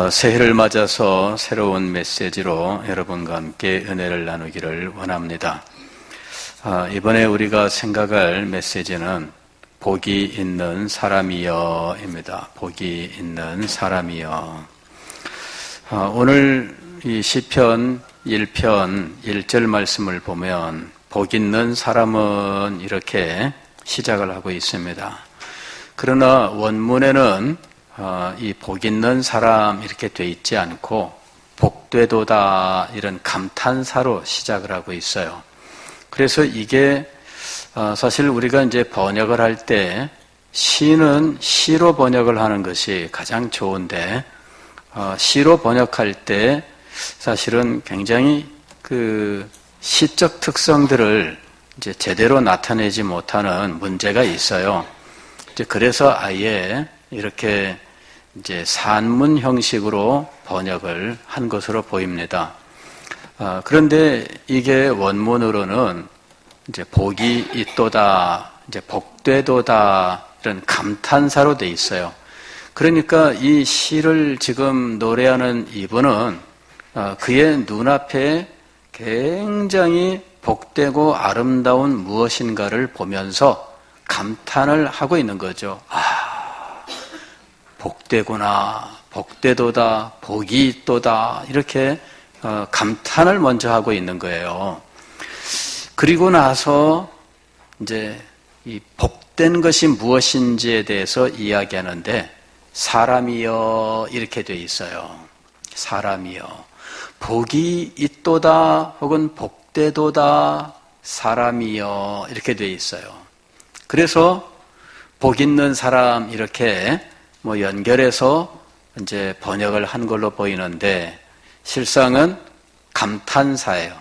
새해를 맞아서 새로운 메시지로 여러분과 함께 은혜를 나누기를 원합니다. 이번에 우리가 생각할 메시지는 복이 있는 사람이여입니다. 복이 있는 사람이여. 오늘 이 시편 1편 1절 말씀을 보면 복 있는 사람은 이렇게 시작을 하고 있습니다. 그러나 원문에는 이 복 있는 사람 이렇게 돼 있지 않고 복되도다 이런 감탄사로 시작을 하고 있어요. 그래서 이게 사실 우리가 이제 번역을 할 때 시는 시로 번역을 하는 것이 가장 좋은데 시로 번역할 때 사실은 굉장히 그 시적 특성들을 이제 제대로 나타내지 못하는 문제가 있어요. 이제 그래서 아예 이렇게 이제 산문 형식으로 번역을 한 것으로 보입니다. 그런데 이게 원문으로는 이제 복이 있도다, 이제 복되도다 이런 감탄사로 돼 있어요. 그러니까 이 시를 지금 노래하는 이분은 그의 눈앞에 굉장히 복되고 아름다운 무엇인가를 보면서 감탄을 하고 있는 거죠. 복되구나, 복되도다, 복이 있도다 이렇게 감탄을 먼저 하고 있는 거예요. 그리고 나서 이제 이 복된 것이 무엇인지에 대해서 이야기하는데 사람이여 이렇게 돼 있어요. 사람이여, 복이 있도다 혹은 복되도다 사람이여 이렇게 돼 있어요. 그래서 복 있는 사람 이렇게 연결해서 이제 번역을 한 걸로 보이는데 실상은 감탄사예요.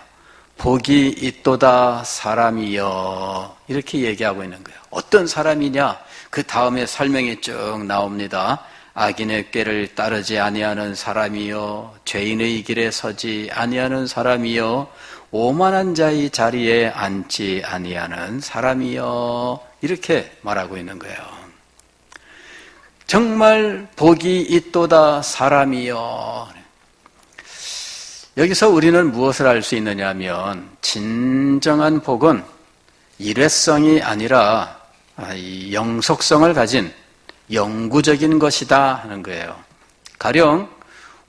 복이 있도다 사람이여 이렇게 얘기하고 있는 거예요. 어떤 사람이냐? 그 다음에 설명이 쭉 나옵니다. 악인의 꾀를 따르지 아니하는 사람이여, 죄인의 길에 서지 아니하는 사람이여, 오만한 자의 자리에 앉지 아니하는 사람이여 이렇게 말하고 있는 거예요. 정말 복이 있도다 사람이여. 여기서 우리는 무엇을 알 수 있느냐 하면 진정한 복은 일회성이 아니라 영속성을 가진 영구적인 것이다 하는 거예요. 가령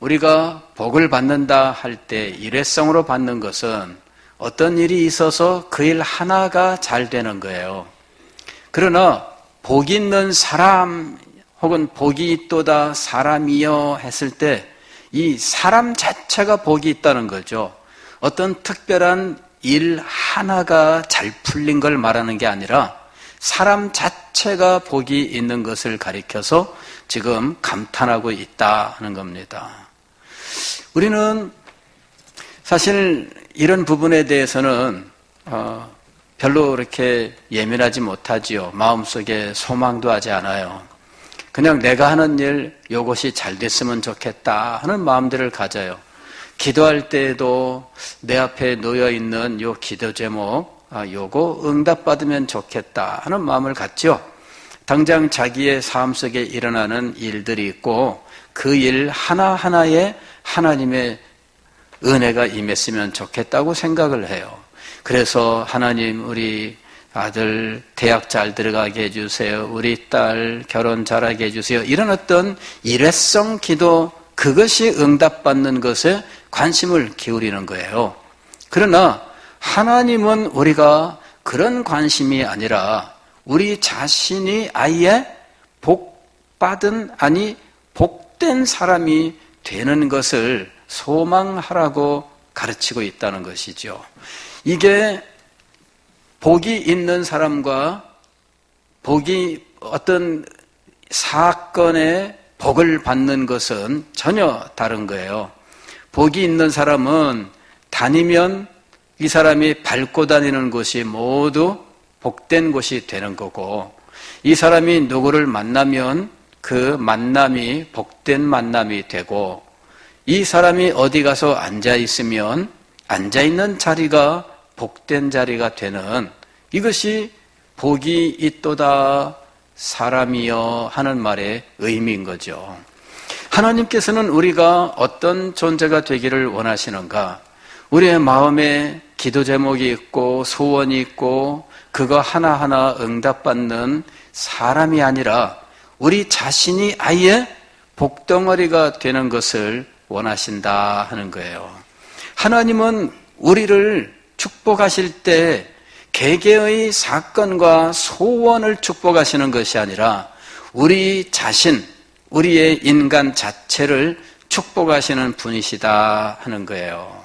우리가 복을 받는다 할 때 일회성으로 받는 것은 어떤 일이 있어서 그 일 하나가 잘 되는 거예요. 그러나 복 있는 사람 혹은 복이 있도다 사람이여 했을 때 이 사람 자체가 복이 있다는 거죠. 어떤 특별한 일 하나가 잘 풀린 걸 말하는 게 아니라 사람 자체가 복이 있는 것을 가리켜서 지금 감탄하고 있다 하는 겁니다. 우리는 사실 이런 부분에 대해서는 별로 그렇게 예민하지 못하지요. 마음속에 소망도 하지 않아요. 그냥 내가 하는 일 이것이 잘 됐으면 좋겠다 하는 마음들을 가져요. 기도할 때에도 내 앞에 놓여있는 요 기도 제목 요거 응답받으면 좋겠다 하는 마음을 갖죠. 당장 자기의 삶 속에 일어나는 일들이 있고 그 일 하나하나에 하나님의 은혜가 임했으면 좋겠다고 생각을 해요. 그래서 하나님 우리 아들 대학 잘 들어가게 해주세요. 우리 딸 결혼 잘하게 해주세요. 이런 어떤 일회성 기도, 그것이 응답받는 것에 관심을 기울이는 거예요. 그러나 하나님은 우리가 그런 관심이 아니라 우리 자신이 아예 복받은 아니 복된 사람이 되는 것을 소망하라고 가르치고 있다는 것이죠. 이게 복이 있는 사람과 복이 어떤 사건에 복을 받는 것은 전혀 다른 거예요. 복이 있는 사람은 다니면 이 사람이 밟고 다니는 곳이 모두 복된 곳이 되는 거고, 이 사람이 누구를 만나면 그 만남이 복된 만남이 되고, 이 사람이 어디 가서 앉아 있으면 앉아 있는 자리가 복된 자리가 되는, 이것이 복이 있도다 사람이여 하는 말의 의미인 거죠. 하나님께서는 우리가 어떤 존재가 되기를 원하시는가? 우리의 마음에 기도 제목이 있고 소원이 있고 그거 하나하나 응답받는 사람이 아니라 우리 자신이 아예 복덩어리가 되는 것을 원하신다 하는 거예요. 하나님은 우리를 축복하실 때 개개의 사건과 소원을 축복하시는 것이 아니라 우리 자신, 우리의 인간 자체를 축복하시는 분이시다 하는 거예요.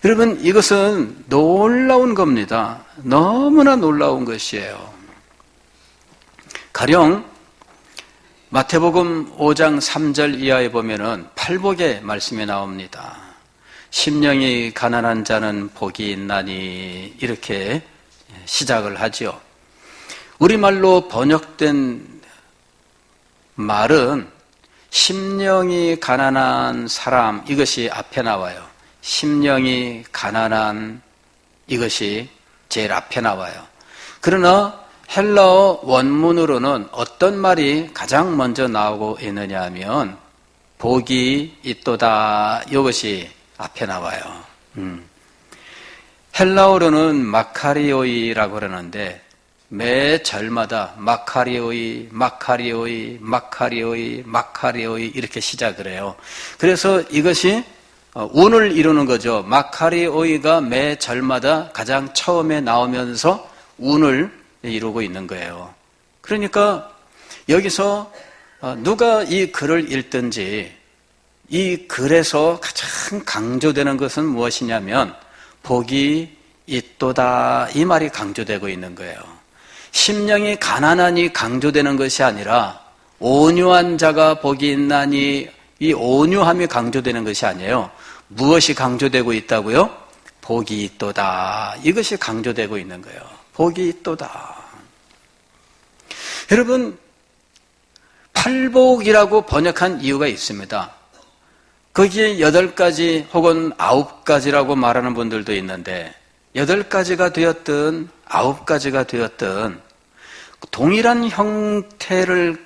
여러분, 이것은 놀라운 겁니다. 너무나 놀라운 것이에요. 가령 마태복음 5장 3절 이하에 보면은 팔복의 말씀이 나옵니다. 심령이 가난한 자는 복이 있나니, 이렇게 시작을 하죠. 우리말로 번역된 말은 심령이 가난한 사람, 이것이 앞에 나와요. 심령이 가난한, 이것이 제일 앞에 나와요. 그러나 헬라어 원문으로는 어떤 말이 가장 먼저 나오고 있느냐 하면 복이 있도다, 이것이 앞에 나와요. 헬라어로는 마카리오이라고 그러는데 매 절마다 마카리오이, 마카리오이, 마카리오이, 마카리오이 이렇게 시작을 해요. 그래서 이것이 운을 이루는 거죠. 마카리오이가 매 절마다 가장 처음에 나오면서 운을 이루고 있는 거예요. 그러니까 여기서 누가 이 글을 읽든지 이 글에서 가장 강조되는 것은 무엇이냐면 복이 있도다, 이 말이 강조되고 있는 거예요. 심령이 가난하니 강조되는 것이 아니라 온유한 자가 복이 있나니, 이 온유함이 강조되는 것이 아니에요. 무엇이 강조되고 있다고요? 복이 있도다, 이것이 강조되고 있는 거예요. 복이 있도다. 여러분, 팔복이라고 번역한 이유가 있습니다. 거기에 8가지 혹은 9가지라고 말하는 분들도 있는데 8가지가 되었든 9가지가 되었든 동일한 형태를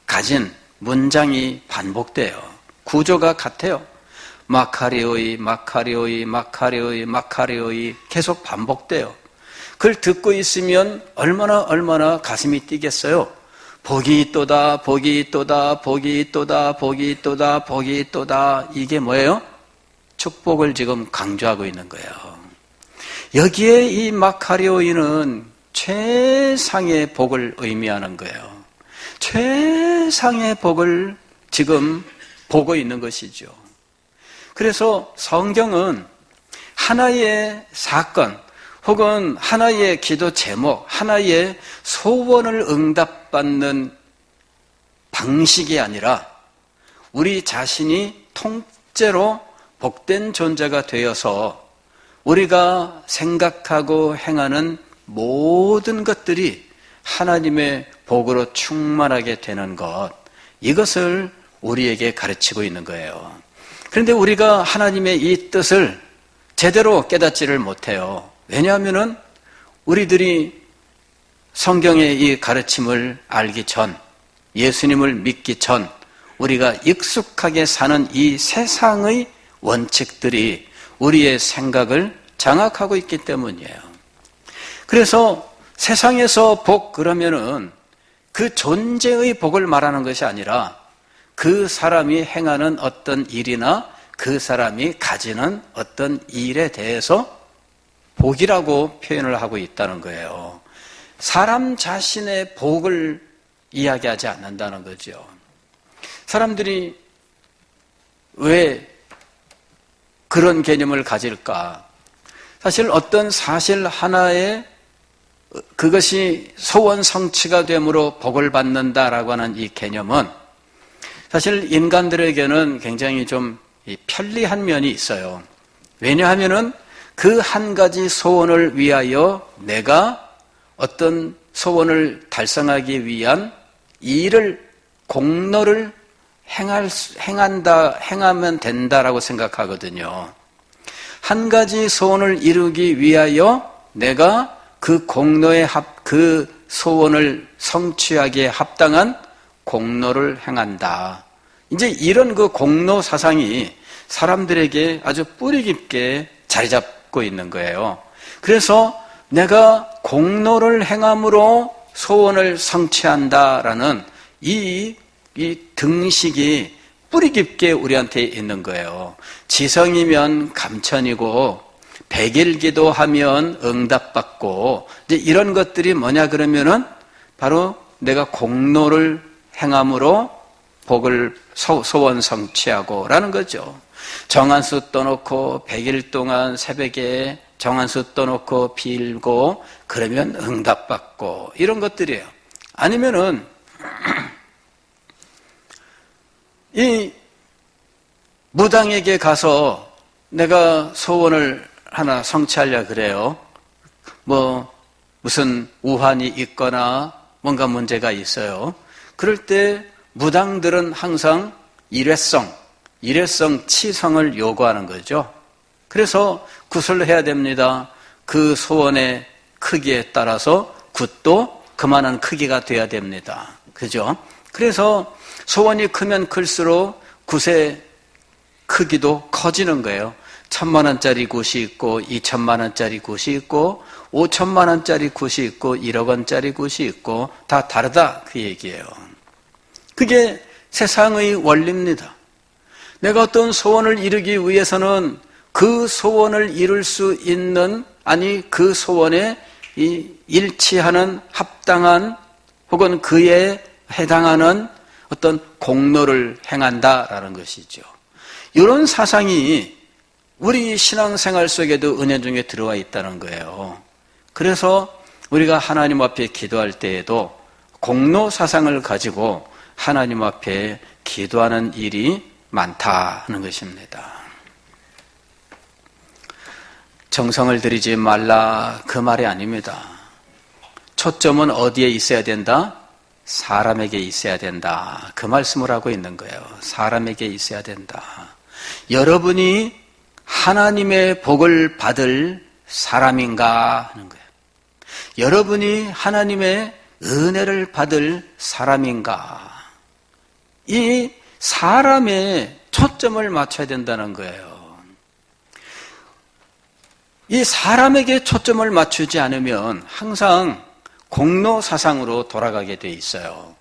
가진 문장이 반복돼요. 구조가 같아요. 마카리오이, 마카리오이, 마카리오이, 마카리오이 계속 반복돼요. 그걸 듣고 있으면 얼마나 가슴이 뛰겠어요. 복이 있도다, 복이 있도다, 복이 있도다, 복이 있도다, 복이 있도다. 이게 뭐예요? 축복을 지금 강조하고 있는 거예요. 여기에 이 마카리오이는 최상의 복을 의미하는 거예요. 최상의 복을 지금 보고 있는 것이죠. 그래서 성경은 하나의 사건 혹은 하나의 기도 제목, 하나의 소원을 응답받는 방식이 아니라 우리 자신이 통째로 복된 존재가 되어서 우리가 생각하고 행하는 모든 것들이 하나님의 복으로 충만하게 되는 것, 이것을 우리에게 가르치고 있는 거예요. 그런데 우리가 하나님의 이 뜻을 제대로 깨닫지를 못해요. 왜냐하면은 우리들이 성경의 이 가르침을 알기 전, 예수님을 믿기 전 우리가 익숙하게 사는 이 세상의 원칙들이 우리의 생각을 장악하고 있기 때문이에요. 그래서 세상에서 복 그러면은 그 존재의 복을 말하는 것이 아니라 그 사람이 행하는 어떤 일이나 그 사람이 가지는 어떤 일에 대해서 복이라고 표현을 하고 있다는 거예요. 사람 자신의 복을 이야기하지 않는다는 거죠. 사람들이 왜 그런 개념을 가질까? 사실 어떤 사실 하나에 그것이 소원 성취가 됨으로 복을 받는다라고 하는 이 개념은 사실 인간들에게는 굉장히 좀 편리한 면이 있어요. 왜냐하면은 그 한 가지 소원을 위하여 내가 어떤 소원을 달성하기 위한 일을, 공로를 행하면 된다라고 생각하거든요. 한 가지 소원을 이루기 위하여 내가 그 공로에 그 소원을 성취하기에 합당한 공로를 행한다. 이제 이런 그 공로 사상이 사람들에게 아주 뿌리 깊게 자리 잡고 있는 거예요. 그래서 내가 공로를 행함으로 소원을 성취한다라는 이 등식이 뿌리 깊게 우리한테 있는 거예요. 지성이면 감천이고 백일기도 하면 응답받고 이제 이런 것들이 뭐냐 그러면은 바로 내가 공로를 행함으로 복을 소원 성취하고 라는 거죠. 정한수 떠놓고 100일 동안 새벽에 정한수 떠놓고 빌고 그러면 응답받고 이런 것들이에요. 아니면은 이 무당에게 가서 내가 소원을 하나 성취하려 그래요. 무슨 우환이 있거나 뭔가 문제가 있어요. 그럴 때 무당들은 항상 일회성 치성을 요구하는 거죠. 그래서 굿을 해야 됩니다. 그 소원의 크기에 따라서 굿도 그만한 크기가 돼야 됩니다. 그죠? 그래서 소원이 크면 클수록 굿의 크기도 커지는 거예요. 1,000만 원짜리 굿이 있고 2,000만 원짜리 굿이 있고 5,000만 원짜리 굿이 있고 1억 원짜리 굿이 있고 다 다르다 그 얘기예요. 그게 세상의 원리입니다. 내가 어떤 소원을 이루기 위해서는 그 소원을 이룰 수 있는 그 소원에 일치하는 합당한 혹은 그에 해당하는 어떤 공로를 행한다라는 것이죠. 이런 사상이 우리 신앙생활 속에도 은연중에 들어와 있다는 거예요. 그래서 우리가 하나님 앞에 기도할 때에도 공로 사상을 가지고 하나님 앞에 기도하는 일이 많다 하는 것입니다. 정성을 들이지 말라 그 말이 아닙니다. 초점은 어디에 있어야 된다? 사람에게 있어야 된다. 그 말씀을 하고 있는 거예요. 사람에게 있어야 된다. 여러분이 하나님의 복을 받을 사람인가 하는 거예요. 여러분이 하나님의 은혜를 받을 사람인가? 이 사람에 초점을 맞춰야 된다는 거예요. 이 사람에게 초점을 맞추지 않으면 항상 공로 사상으로 돌아가게 돼 있어요.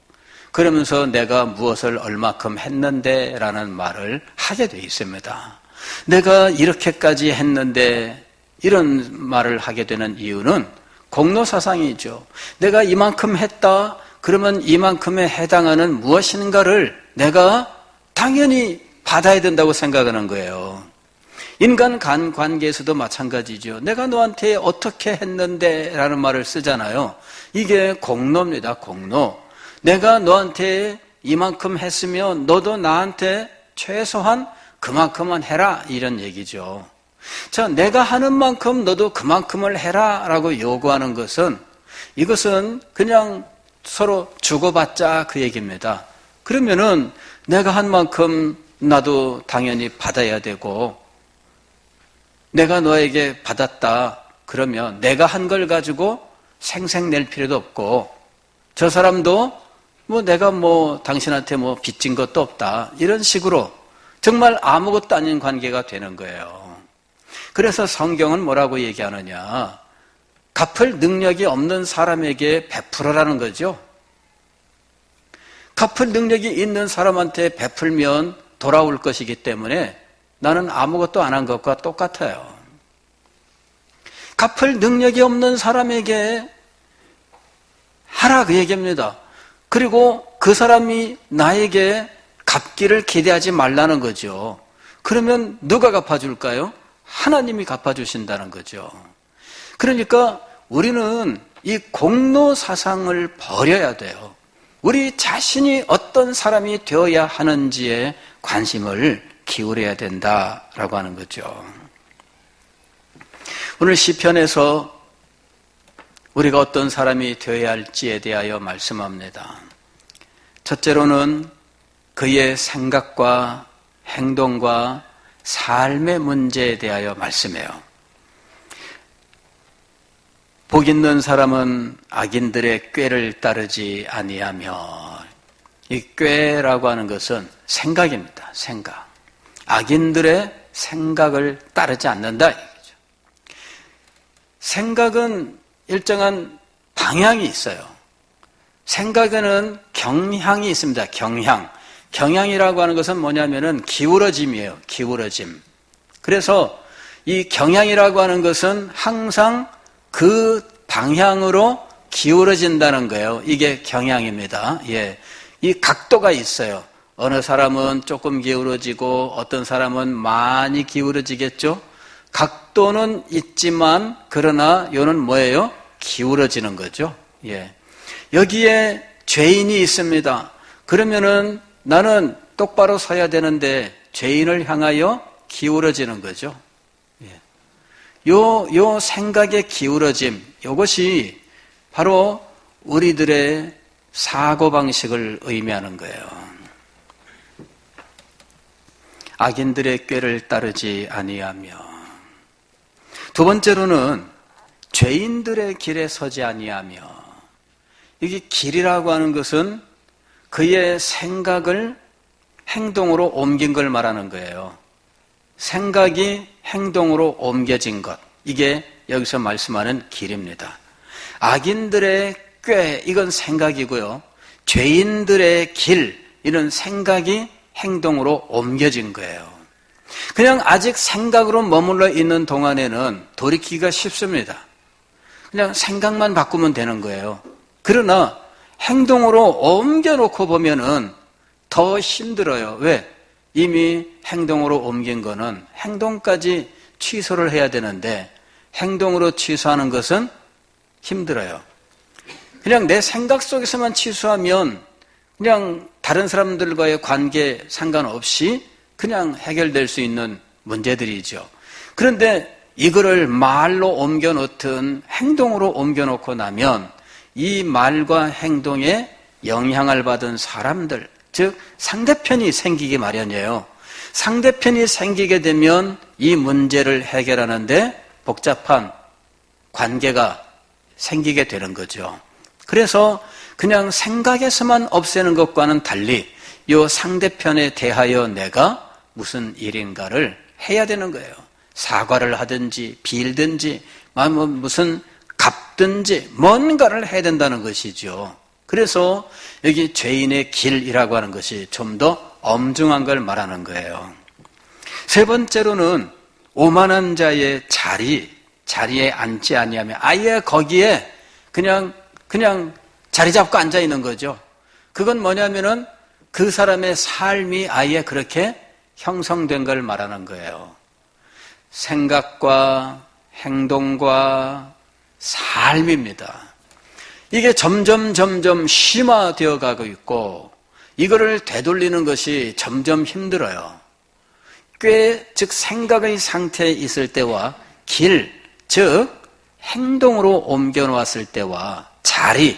그러면서 내가 무엇을 얼마큼 했는데 라는 말을 하게 돼 있습니다. 내가 이렇게까지 했는데 이런 말을 하게 되는 이유는 공로 사상이죠. 내가 이만큼 했다 그러면 이만큼에 해당하는 무엇인가를 내가 당연히 받아야 된다고 생각하는 거예요. 인간 간 관계에서도 마찬가지죠. 내가 너한테 어떻게 했는데 라는 말을 쓰잖아요. 이게 공로입니다. 공로. 내가 너한테 이만큼 했으면 너도 나한테 최소한 그만큼은 해라 이런 얘기죠. 자, 내가 하는 만큼 너도 그만큼을 해라 라고 요구하는 것은 이것은 그냥 서로 주고받자 그 얘기입니다. 그러면은 내가 한 만큼 나도 당연히 받아야 되고 내가 너에게 받았다 그러면 내가 한 걸 가지고 생색낼 필요도 없고 저 사람도 내가 당신한테 빚진 것도 없다 이런 식으로 정말 아무것도 아닌 관계가 되는 거예요. 그래서 성경은 뭐라고 얘기하느냐? 갚을 능력이 없는 사람에게 베풀어라는 거죠. 갚을 능력이 있는 사람한테 베풀면 돌아올 것이기 때문에 나는 아무것도 안 한 것과 똑같아요. 갚을 능력이 없는 사람에게 하라 그 얘기입니다. 그리고 그 사람이 나에게 갚기를 기대하지 말라는 거죠. 그러면 누가 갚아줄까요? 하나님이 갚아주신다는 거죠. 그러니까 우리는 이 공로 사상을 버려야 돼요. 우리 자신이 어떤 사람이 되어야 하는지에 관심을 기울여야 된다라고 하는 거죠. 오늘 시편에서 우리가 어떤 사람이 되어야 할지에 대하여 말씀합니다. 첫째로는 그의 생각과 행동과 삶의 문제에 대하여 말씀해요. 복 있는 사람은 악인들의 꾀를 따르지 아니하며 이 꾀라고 하는 것은 생각입니다. 생각. 악인들의 생각을 따르지 않는다. 이거죠. 생각은 일정한 방향이 있어요. 생각에는 경향이 있습니다. 경향. 경향이라고 하는 것은 뭐냐면은 기울어짐이에요. 기울어짐. 그래서 이 경향이라고 하는 것은 항상 그 방향으로 기울어진다는 거예요. 이게 경향입니다. 예. 이 각도가 있어요. 어느 사람은 조금 기울어지고 어떤 사람은 많이 기울어지겠죠? 각도는 있지만 그러나 요는 뭐예요? 기울어지는 거죠. 예. 여기에 죄인이 있습니다. 그러면은 나는 똑바로 서야 되는데 죄인을 향하여 기울어지는 거죠. 예. 요 생각의 기울어짐, 이것이 바로 우리들의 사고방식을 의미하는 거예요. 악인들의 꾀를 따르지 아니하며, 두 번째로는 죄인들의 길에 서지 아니하며, 이게 길이라고 하는 것은 그의 생각을 행동으로 옮긴 걸 말하는 거예요. 생각이 행동으로 옮겨진 것, 이게 여기서 말씀하는 길입니다. 악인들의 꾀, 이건 생각이고요. 죄인들의 길, 이런 생각이 행동으로 옮겨진 거예요. 그냥 아직 생각으로 머물러 있는 동안에는 돌이키기가 쉽습니다. 그냥 생각만 바꾸면 되는 거예요. 그러나 행동으로 옮겨놓고 보면은 더 힘들어요. 왜? 이미 행동으로 옮긴 거는 행동까지 취소를 해야 되는데 행동으로 취소하는 것은 힘들어요. 그냥 내 생각 속에서만 취소하면 그냥 다른 사람들과의 관계 상관없이 그냥 해결될 수 있는 문제들이죠. 그런데 이거를 말로 옮겨놓든 행동으로 옮겨놓고 나면 이 말과 행동에 영향을 받은 사람들, 즉 상대편이 생기기 마련이에요. 상대편이 생기게 되면 이 문제를 해결하는데 복잡한 관계가 생기게 되는 거죠. 그래서 그냥 생각에서만 없애는 것과는 달리 이 상대편에 대하여 내가 무슨 일인가를 해야 되는 거예요. 사과를 하든지 빌든지 무슨 갚든지 뭔가를 해야 된다는 것이죠. 그래서 여기 죄인의 길이라고 하는 것이 좀 더 엄중한 걸 말하는 거예요. 세 번째로는 오만한 자의 자리에 앉지 아니하며, 아예 거기에 그냥 자리 잡고 앉아 있는 거죠. 그건 뭐냐면은 그 사람의 삶이 아예 그렇게 형성된 걸 말하는 거예요. 생각과 행동과 삶입니다. 이게 점점 심화되어 가고 있고 이거를 되돌리는 것이 점점 힘들어요. 즉 생각의 상태에 있을 때와 길, 즉 행동으로 옮겨 놓았을 때와 자리,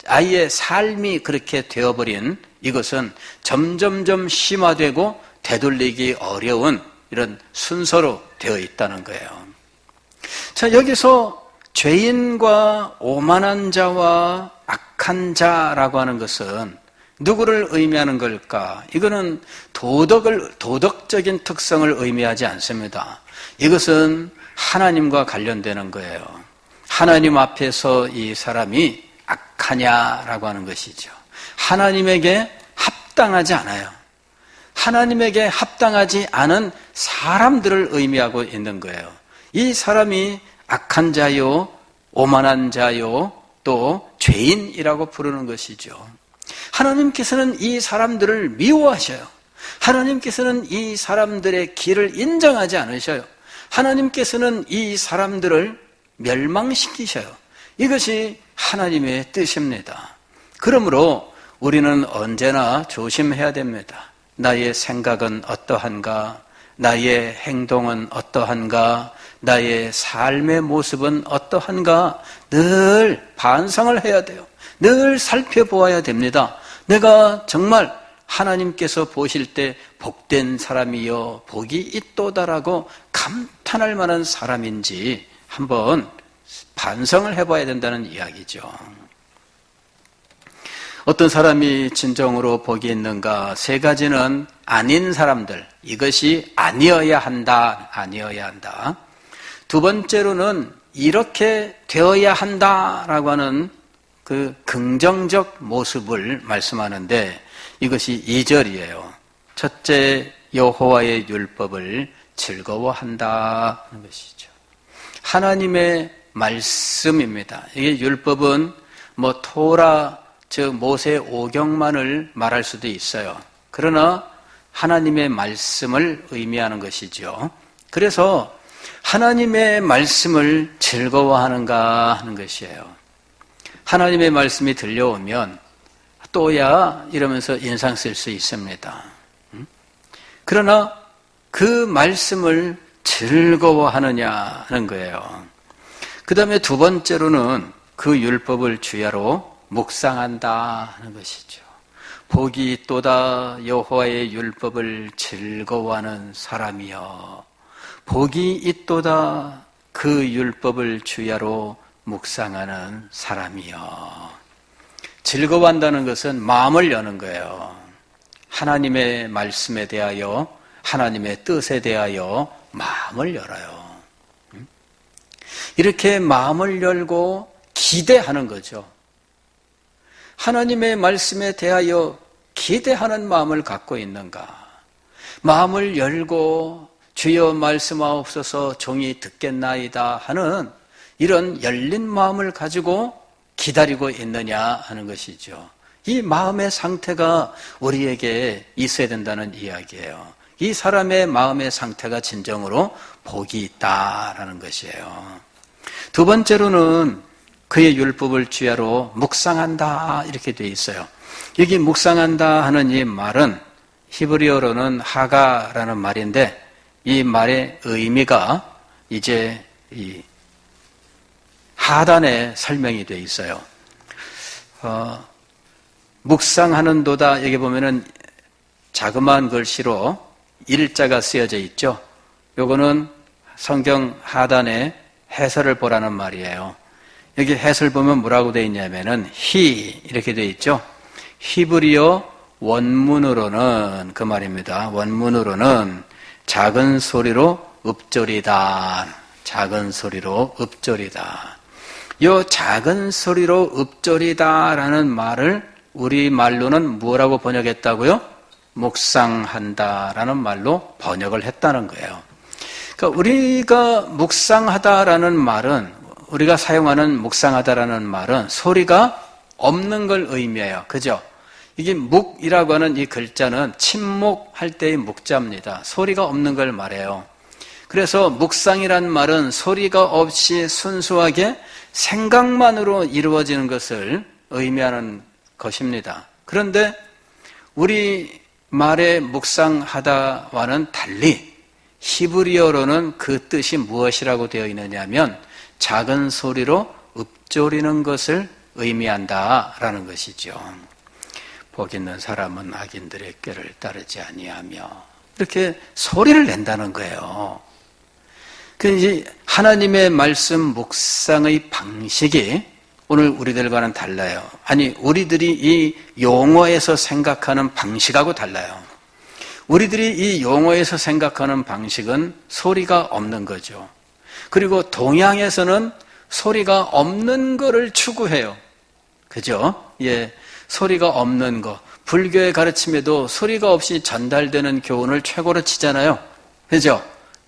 아예 삶이 그렇게 되어버린 이것은 점점 심화되고 되돌리기 어려운 이런 순서로 되어 있다는 거예요. 자, 여기서 죄인과 오만한 자와 악한 자라고 하는 것은 누구를 의미하는 걸까? 이거는 도덕적인 특성을 의미하지 않습니다. 이것은 하나님과 관련되는 거예요. 하나님 앞에서 이 사람이 악하냐라고 하는 것이죠. 하나님에게 합당하지 않아요. 하나님에게 합당하지 않은 사람들을 의미하고 있는 거예요. 이 사람이 악한 자요, 오만한 자요, 또 죄인이라고 부르는 것이죠. 하나님께서는 이 사람들을 미워하셔요. 하나님께서는 이 사람들의 길을 인정하지 않으셔요. 하나님께서는 이 사람들을 멸망시키셔요. 이것이 하나님의 뜻입니다. 그러므로 우리는 언제나 조심해야 됩니다. 나의 생각은 어떠한가? 나의 행동은 어떠한가? 나의 삶의 모습은 어떠한가? 늘 반성을 해야 돼요. 늘 살펴보아야 됩니다. 내가 정말 하나님께서 보실 때 복된 사람이요 복이 있도다라고 감탄할 만한 사람인지 한번 반성을 해봐야 된다는 이야기죠. 어떤 사람이 진정으로 복이 있는가? 세 가지는 아닌 사람들, 이것이 아니어야 한다, 아니어야 한다. 두 번째로는 이렇게 되어야 한다라고 하는 그 긍정적 모습을 말씀하는데 이것이 2절이에요. 첫째, 여호와의 율법을 즐거워한다 하는 것이죠. 하나님의 말씀입니다. 이게 율법은 뭐 토라, 즉 모세 오경만을 말할 수도 있어요. 그러나 하나님의 말씀을 의미하는 것이죠. 그래서 하나님의 말씀을 즐거워하는가 하는 것이에요. 하나님의 말씀이 들려오면 또야 이러면서 인상 쓸 수 있습니다. 그러나 그 말씀을 즐거워하느냐 하는 거예요. 그 다음에 두 번째로는 그 율법을 주야로 묵상한다 하는 것이죠. 복이 있도다 여호와의 율법을 즐거워하는 사람이여. 복이 있도다 그 율법을 주야로 묵상하는 사람이여. 즐거워한다는 것은 마음을 여는 거예요. 하나님의 말씀에 대하여, 하나님의 뜻에 대하여 마음을 열어요. 이렇게 마음을 열고 기대하는 거죠. 하나님의 말씀에 대하여 기대하는 마음을 갖고 있는가? 마음을 열고 주여 말씀하옵소서 종이 듣겠나이다 하는 이런 열린 마음을 가지고 기다리고 있느냐 하는 것이죠. 이 마음의 상태가 우리에게 있어야 된다는 이야기예요. 이 사람의 마음의 상태가 진정으로 복이 있다라는 것이에요. 두 번째로는 그의 율법을 주야로 묵상한다 이렇게 되어 있어요. 여기 묵상한다 하는 이 말은 히브리어로는 하가라는 말인데 이 말의 의미가 이제 이 하단에 설명이 되어 있어요. 묵상하는도다 여기 보면은 자그마한 글씨로 일자가 쓰여져 있죠. 요거는 성경 하단에 해설을 보라는 말이에요. 여기 해설 보면 뭐라고 되어 있냐면은 히 이렇게 되어 있죠. 히브리어 원문으로는 그 말입니다. 원문으로는 작은 소리로 읊조리다. 작은 소리로 읊조리다. 이 작은 소리로 읊조리다라는 말을 우리 말로는 뭐라고 번역했다고요? 묵상한다라는 말로 번역을 했다는 거예요. 그러니까 우리가 묵상하다라는 말은 우리가 사용하는 묵상하다라는 말은 소리가 없는 걸 의미해요. 그죠? 이게 묵이라고 하는 이 글자는 침묵할 때의 묵자입니다. 소리가 없는 걸 말해요. 그래서 묵상이란 말은 소리가 없이 순수하게 생각만으로 이루어지는 것을 의미하는 것입니다. 그런데 우리 말의 묵상하다와는 달리 히브리어로는 그 뜻이 무엇이라고 되어 있느냐면 작은 소리로 읊조리는 것을 의미한다라는 것이죠. 복 있는 사람은 악인들의 꾀를 따르지 아니하며 이렇게 소리를 낸다는 거예요. 그 이제 하나님의 말씀 묵상의 방식이 오늘 우리들과는 달라요. 아니 우리들이 이 용어에서 생각하는 방식하고 달라요. 우리들이 이 용어에서 생각하는 방식은 소리가 없는 거죠. 그리고 동양에서는 소리가 없는 거를 추구해요. 그죠? 예, 소리가 없는 거. 불교의 가르침에도 소리가 없이 전달되는 교훈을 최고로 치잖아요. 그죠?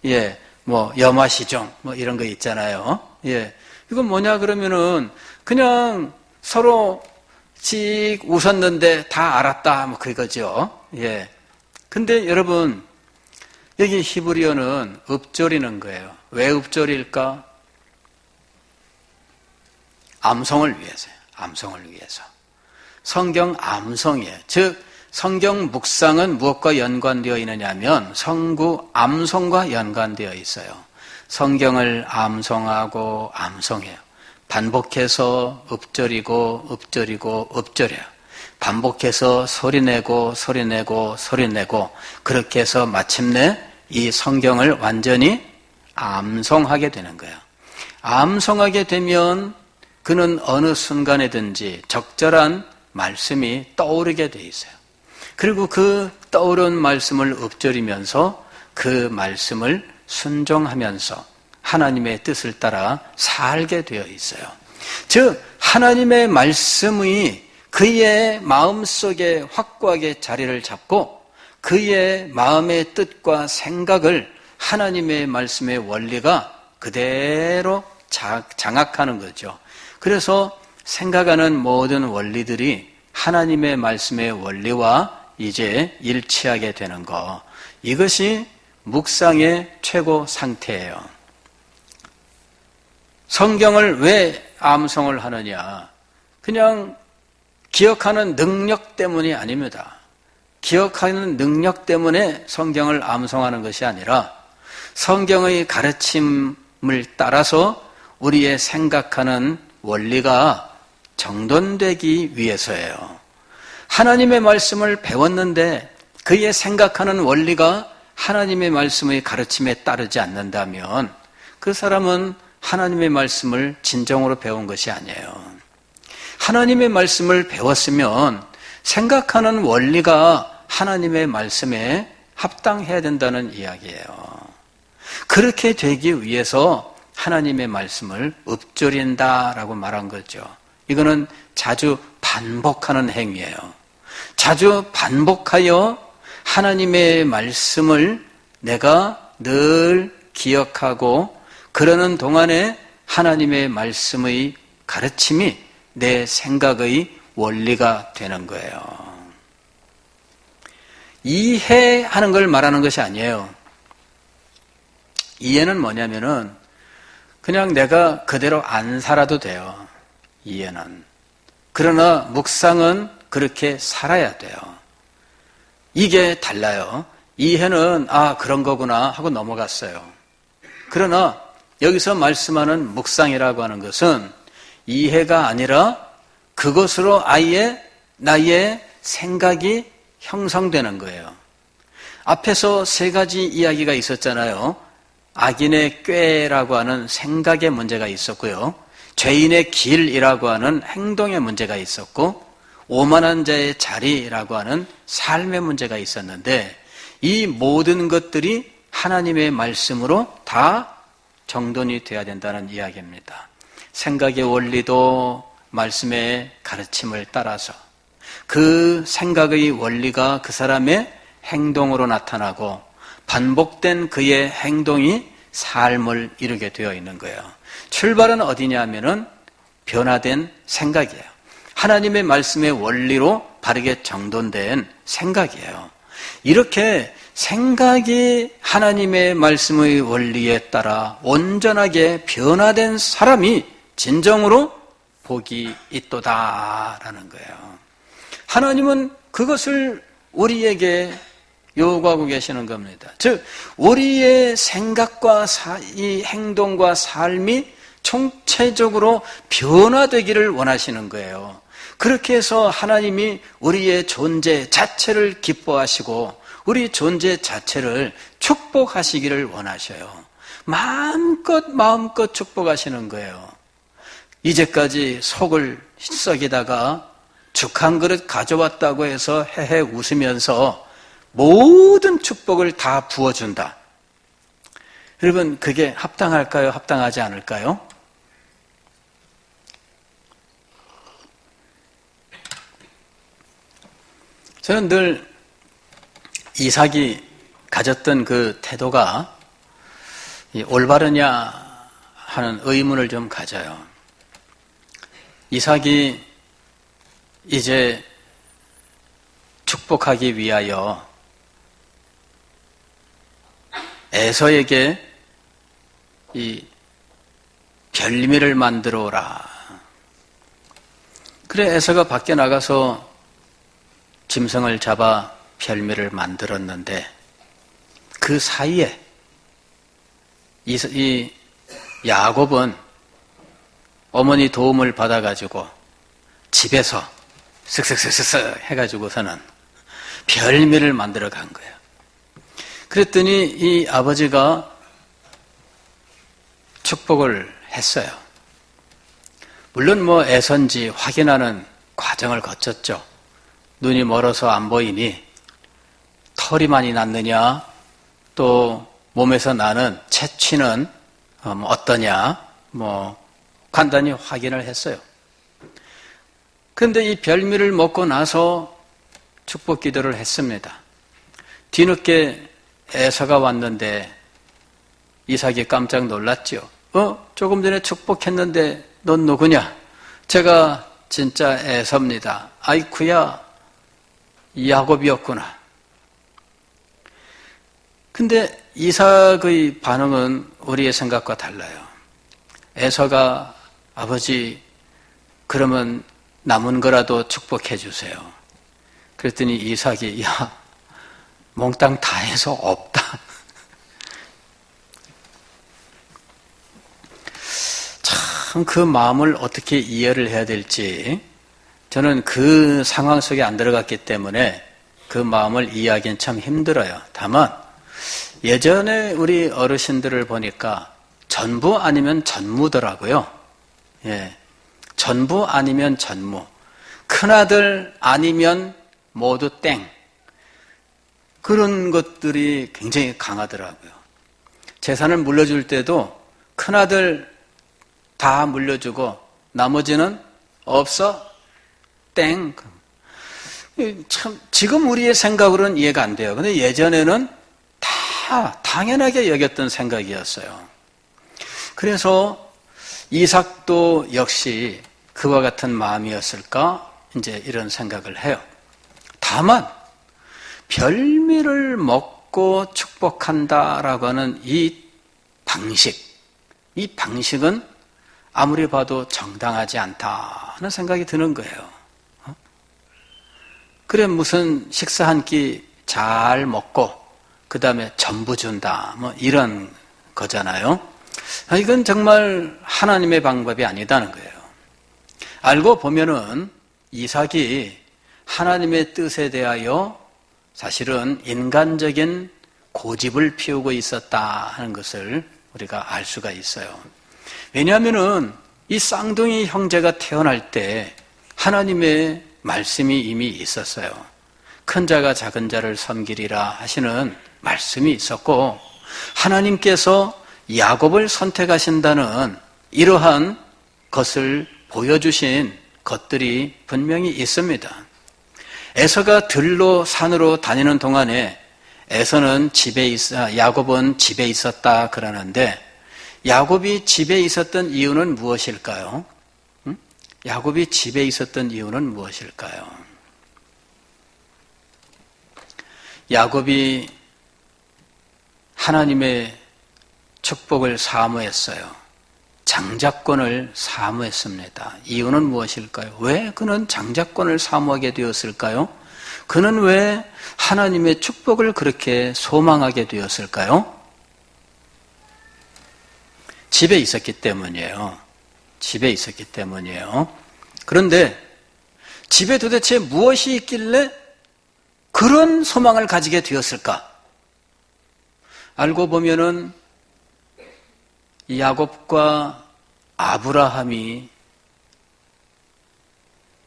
예, 뭐 염화시종 뭐 이런 거 있잖아요. 예, 이건 뭐냐 그러면은 그냥 서로 씩 웃었는데 다 알았다 뭐 그거죠. 예. 근데 여러분 여기 히브리어는 읊조리는 거예요. 왜 읊조릴까? 암송을 위해서요. 암송을 위해서. 성경 암송이에요. 즉 성경 묵상은 무엇과 연관되어 있느냐면 성구 암송과 연관되어 있어요. 성경을 암송하고 암송해요. 반복해서 읊조리고 읊조리고 읊조려요. 반복해서 소리내고 소리내고 소리내고 그렇게 해서 마침내 이 성경을 완전히 암송하게 되는 거예요. 암송하게 되면 그는 어느 순간에든지 적절한 말씀이 떠오르게 돼 있어요. 그리고 그 떠오른 말씀을 읊조리면서 그 말씀을 순종하면서 하나님의 뜻을 따라 살게 되어 있어요. 즉 하나님의 말씀이 그의 마음속에 확고하게 자리를 잡고 그의 마음의 뜻과 생각을 하나님의 말씀의 원리가 그대로 장악하는 거죠. 그래서 생각하는 모든 원리들이 하나님의 말씀의 원리와 이제 일치하게 되는 것, 이것이 묵상의 최고 상태예요. 성경을 왜 암송을 하느냐? 그냥 기억하는 능력 때문이 아닙니다. 기억하는 능력 때문에 성경을 암송하는 것이 아니라 성경의 가르침을 따라서 우리의 생각하는 원리가 정돈되기 위해서예요. 하나님의 말씀을 배웠는데 그의 생각하는 원리가 하나님의 말씀의 가르침에 따르지 않는다면 그 사람은 하나님의 말씀을 진정으로 배운 것이 아니에요. 하나님의 말씀을 배웠으면 생각하는 원리가 하나님의 말씀에 합당해야 된다는 이야기예요. 그렇게 되기 위해서 하나님의 말씀을 읊조린다라고 말한 거죠. 이거는 자주 반복하는 행위예요. 자주 반복하여 하나님의 말씀을 내가 늘 기억하고 그러는 동안에 하나님의 말씀의 가르침이 내 생각의 원리가 되는 거예요. 이해하는 걸 말하는 것이 아니에요. 이해는 뭐냐면은 그냥 내가 그대로 안 살아도 돼요. 이해는. 그러나 묵상은 그렇게 살아야 돼요. 이게 달라요. 이해는 그런 거구나 하고 넘어갔어요. 그러나 여기서 말씀하는 묵상이라고 하는 것은 이해가 아니라 그것으로 아예 나의 생각이 형성되는 거예요. 앞에서 세 가지 이야기가 있었잖아요. 악인의 꾀라고 하는 생각의 문제가 있었고요. 죄인의 길이라고 하는 행동의 문제가 있었고, 오만한 자의 자리라고 하는 삶의 문제가 있었는데, 이 모든 것들이 하나님의 말씀으로 다 정돈이 되어야 된다는 이야기입니다. 생각의 원리도 말씀의 가르침을 따라서 그 생각의 원리가 그 사람의 행동으로 나타나고 반복된 그의 행동이 삶을 이루게 되어 있는 거예요. 출발은 어디냐 하면은 변화된 생각이에요. 하나님의 말씀의 원리로 바르게 정돈된 생각이에요. 이렇게 생각이 하나님의 말씀의 원리에 따라 온전하게 변화된 사람이 진정으로 복이 있도다라는 거예요. 하나님은 그것을 우리에게 요구하고 계시는 겁니다. 즉 우리의 생각과 이 행동과 삶이 총체적으로 변화되기를 원하시는 거예요. 그렇게 해서 하나님이 우리의 존재 자체를 기뻐하시고 우리 존재 자체를 축복하시기를 원하셔요. 마음껏 축복하시는 거예요. 이제까지 속을 썩이다가 죽 한 그릇 가져왔다고 해서 헤헤 웃으면서 모든 축복을 다 부어준다. 여러분, 그게 합당할까요? 합당하지 않을까요? 저는 늘 이삭이 가졌던 그 태도가 올바르냐 하는 의문을 좀 가져요. 이삭이 이제 축복하기 위하여 에서에게 이 별미를 만들어 오라. 그래 에서가 밖에 나가서 짐승을 잡아 별미를 만들었는데 그 사이에 이 야곱은 어머니 도움을 받아가지고 집에서 쓱쓱쓱쓱 해가지고서는 별미를 만들어 간 거예요. 그랬더니 이 아버지가 축복을 했어요. 물론 뭐 애선지 확인하는 과정을 거쳤죠. 눈이 멀어서 안 보이니 털이 많이 났느냐, 또 몸에서 나는 채취는 어떠냐, 간단히 확인을 했어요. 그런데 이 별미를 먹고 나서 축복 기도를 했습니다. 뒤늦게 에서가 왔는데 이삭이 깜짝 놀랐죠. 조금 전에 축복했는데 넌 누구냐? 제가 진짜 에서입니다. 아이쿠야, 야곱이었구나. 근데 이삭의 반응은 우리의 생각과 달라요. 에서가 아버지, 그러면 남은 거라도 축복해 주세요. 그랬더니 이삭이 몽땅 다 해서 없다. 참 그 마음을 어떻게 이해를 해야 될지 저는 그 상황 속에 안 들어갔기 때문에 그 마음을 이해하기는 참 힘들어요. 다만 예전에 우리 어르신들을 보니까 전부 아니면 전무더라고요. 예, 전부 아니면 전무. 큰아들 아니면 모두 땡. 그런 것들이 굉장히 강하더라고요. 재산을 물려줄 때도 큰아들 다 물려주고 나머지는 없어? 땡. 참 지금 우리의 생각으로는 이해가 안 돼요. 근데 예전에는 다 당연하게 여겼던 생각이었어요. 그래서 이삭도 역시 그와 같은 마음이었을까? 이제 이런 생각을 해요. 다만 별미를 먹고 축복한다라고 하는 이 방식은 아무리 봐도 정당하지 않다는 생각이 드는 거예요. 그래 무슨 식사 한 끼 잘 먹고 그 다음에 전부 준다 이런 거잖아요. 이건 정말 하나님의 방법이 아니다는 거예요. 알고 보면은 이삭이 하나님의 뜻에 대하여 사실은 인간적인 고집을 피우고 있었다 하는 것을 우리가 알 수가 있어요. 왜냐하면은 이 쌍둥이 형제가 태어날 때 하나님의 말씀이 이미 있었어요. 큰 자가 작은 자를 섬기리라 하시는 말씀이 있었고 하나님께서 야곱을 선택하신다는 이러한 것을 보여주신 것들이 분명히 있습니다. 에서가 들로 산으로 다니는 동안에 야곱은 집에 있었다 그러는데 야곱이 집에 있었던 이유는 무엇일까요? 야곱이 집에 있었던 이유는 무엇일까요? 야곱이 하나님의 축복을 사모했어요. 장자권을 사모했습니다. 이유는 무엇일까요? 왜 그는 장자권을 사모하게 되었을까요? 그는 왜 하나님의 축복을 그렇게 소망하게 되었을까요? 집에 있었기 때문이에요. 집에 있었기 때문이에요. 그런데 집에 도대체 무엇이 있길래 그런 소망을 가지게 되었을까? 알고 보면은 야곱과 아브라함이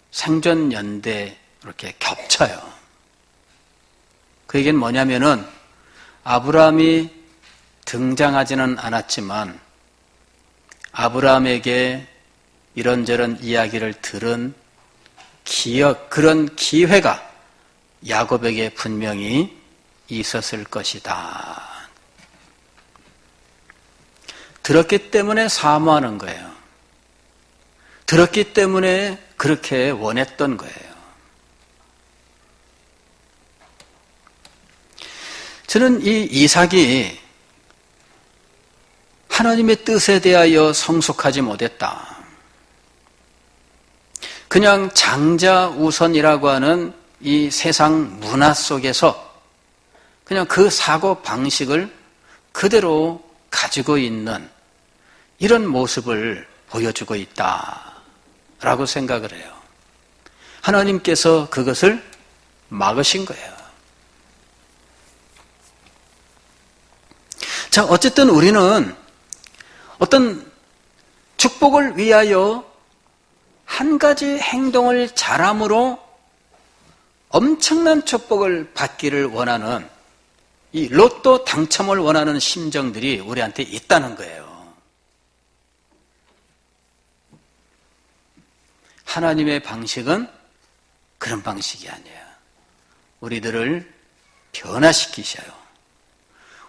생전 연대 이렇게 겹쳐요. 그 얘기는 뭐냐면은 아브라함이 등장하지는 않았지만 아브라함에게 이런저런 이야기를 들은 그런 기회가 야곱에게 분명히 있었을 것이다. 들었기 때문에 사모하는 거예요. 들었기 때문에 그렇게 원했던 거예요. 저는 이 이삭이 하나님의 뜻에 대하여 성숙하지 못했다. 그냥 장자우선이라고 하는 이 세상 문화 속에서 그냥 그 사고 방식을 그대로 가지고 있는 이런 모습을 보여주고 있다라고 생각을 해요. 하나님께서 그것을 막으신 거예요. 자, 어쨌든 우리는 어떤 축복을 위하여 한 가지 행동을 잘함으로 엄청난 축복을 받기를 원하는 이 로또 당첨을 원하는 심정들이 우리한테 있다는 거예요. 하나님의 방식은 그런 방식이 아니에요. 우리들을 변화시키셔요.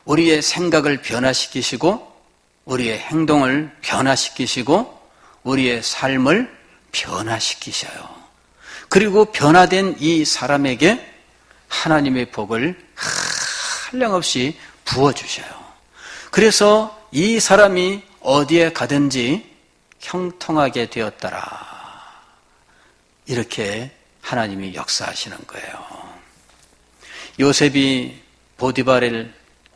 우리의 생각을 변화시키시고 우리의 행동을 변화시키시고 우리의 삶을 변화시키셔요. 그리고 변화된 이 사람에게 하나님의 복을 한량없이 부어주셔요. 그래서 이 사람이 어디에 가든지 형통하게 되었더라. 이렇게 하나님이 역사하시는 거예요. 요셉이 보디바렐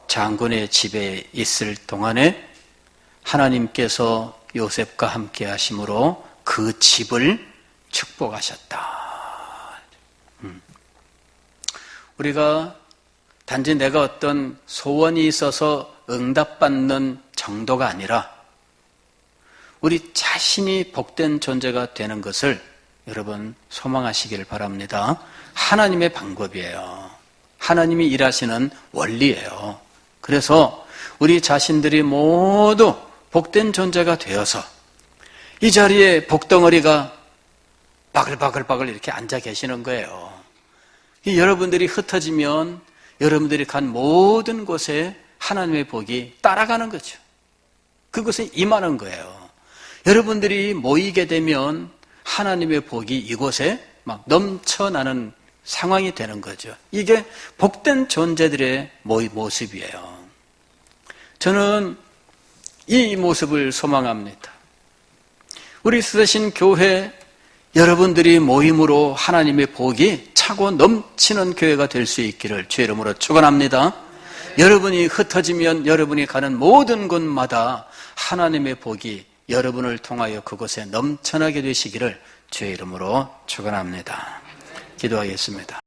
장군의 집에 있을 동안에 하나님께서 요셉과 함께 하심으로 그 집을 축복하셨다. 우리가 단지 내가 어떤 소원이 있어서 응답받는 정도가 아니라 우리 자신이 복된 존재가 되는 것을 여러분 소망하시기를 바랍니다. 하나님의 방법이에요. 하나님이 일하시는 원리예요. 그래서 우리 자신들이 모두 복된 존재가 되어서 이 자리에 복덩어리가 바글바글바글 이렇게 앉아 계시는 거예요. 여러분들이 흩어지면 여러분들이 간 모든 곳에 하나님의 복이 따라가는 거죠. 그것에 임하는 거예요. 여러분들이 모이게 되면 하나님의 복이 이곳에 막 넘쳐나는 상황이 되는 거죠. 이게 복된 존재들의 모습이에요. 저는 이 모습을 소망합니다. 우리 쓰신 교회 여러분들이 모임으로 하나님의 복이 차고 넘치는 교회가 될 수 있기를 주의 이름으로 축원합니다. 여러분이 흩어지면 여러분이 가는 모든 곳마다 하나님의 복이 여러분을 통하여 그곳에 넘쳐나게 되시기를 주의 이름으로 축원합니다. 기도하겠습니다.